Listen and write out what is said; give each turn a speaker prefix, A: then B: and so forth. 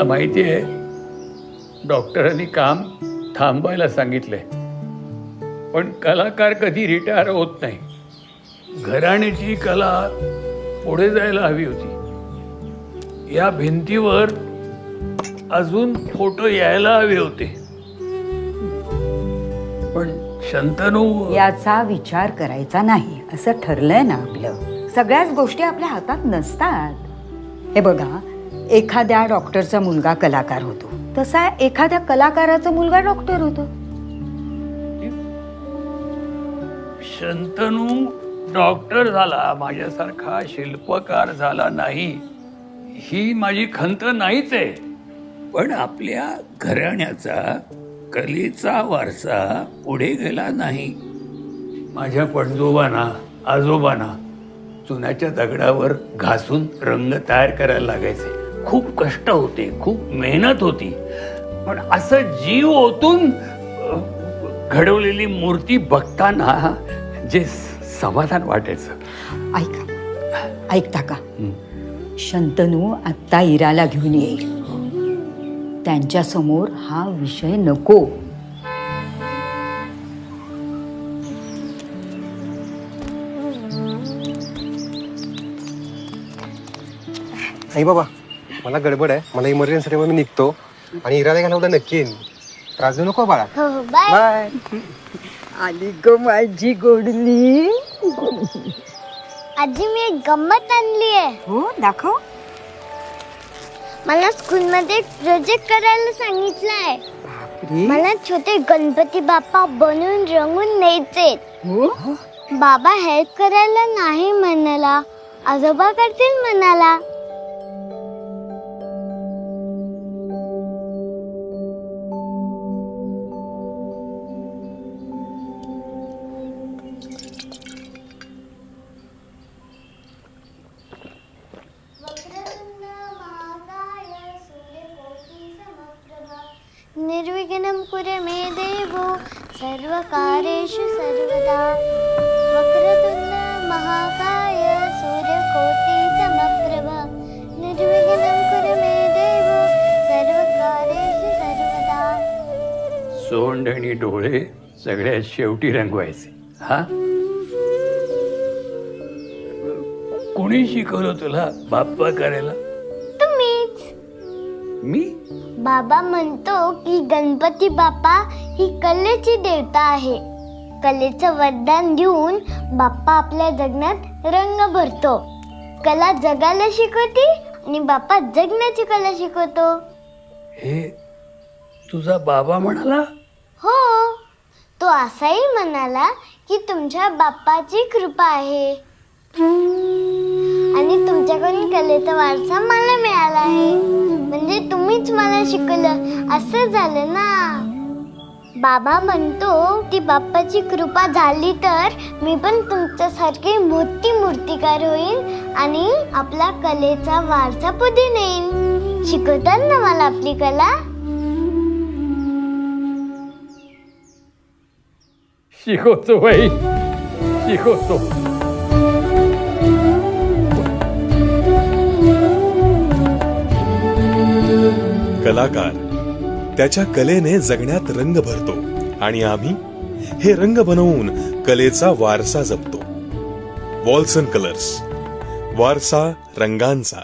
A: मला माहिती आहे डॉक्टरांनी काम थांबवायला सांगितलंय, पण कलाकार कधी रिटायर होत नाही. घराण्याची कला पुढे जायला हवी होती. या भिंतीवर अजून फोटो यायला हवे होते, पण शंतनू
B: याचा विचार करायचा नाही असं ठरलंय ना आपलं. सगळ्याच गोष्टी आपल्या हातात नसतात. हे बघा, एखाद्या डॉक्टरचा मुलगा कलाकार होतो, तसा एखाद्या कलाकाराचा मुलगा डॉक्टर होतो.
A: शंतनू डॉक्टर झाला, माझ्यासारखा शिल्पकार झाला नाही, ही माझी खंत नाहीच आहे. पण आपल्या घराण्याचा कलेचा वारसा पुढे गेला नाही. माझ्या पणजोबांना आजोबांना चुन्याच्या दगडावर घासून रंग तयार करायला लागायचे. खूप कष्ट होते, खूप मेहनत होती, पण असं जीव ओतून घडवलेली मूर्ती बघताना जे समाधान वाटायचं.
B: ऐकता का, शंतनू आत्ता इराला घेऊन येईल. त्यांच्या समोर हा विषय नको.
C: आई बाबा, मला गडबड आहे, मला इमर्जन्सी मी निघतो आणि इराला घ्यायला उद्या नक्की येईन. त्रास देऊ नको बाळा. बाय.
B: आली ग माझी गोडली.
D: आजी, मी एक गंमत आणली आहे.
B: हो, दाखव.
D: मला स्कूलमध्ये एक प्रोजेक्ट करायला सांगितलंय. मला छोटे गणपती बाप्पा बनवून रंगून न्यायचे.
B: हो,
D: बाबा हेल्प करायला नाही म्हणाला, आजोबा करतील म्हणाला. निर्विघ्नं कुरु मे देवो सर्वकार्येषु सर्वदा. वक्रतुंड महाकाय सूर्यकोटि समप्रभ. निर्विघ्नं कुरु मे देवो सर्वकार्येषु सर्वदा.
A: सोंड आणि डोळे सगळ्यात शेवटी रंगवायचे. हा, कोणी शिकवलं तुला बाप्पा करायला?
D: तुम्हीच.
A: मी?
D: बाबा म्हणतो की गणपती बाप्पा ही कलेची देवता आहे. कलेचं वरदान देऊन बाप्पा आपल्या जगण्यात रंग भरतो. कला जगायला शिकवते आणि बाप्पा जगण्याची कला शिकवतो.
A: हे तुझा बाबा म्हणाला?
D: हो, तो असाही म्हणाला की तुमच्या बाप्पाची कृपा आहे आणि तुमच्याकडून कलेचा वारसा मला मिळाला आहे. म्हणजे तुम्हीच मला शिकवलं असं झालं ना. बाबा म्हणतो की बाप्पाची कृपा झाली तर मी पण तुमच्यासारखी मोठी मूर्तिकार होईल आणि आपला कलेचा वारसा पुढे नेईन. शिकवतात ना मला आपली कला.
A: शिकवतो बाई, शिकवतो.
E: कलाकार त्याच्या कलेने जगण्यात रंग भरतो आणि आम्ही हे रंग बनवून कलेचा वारसा जपतो. वॉल्सन कलर्स, वारसा रंगांचा.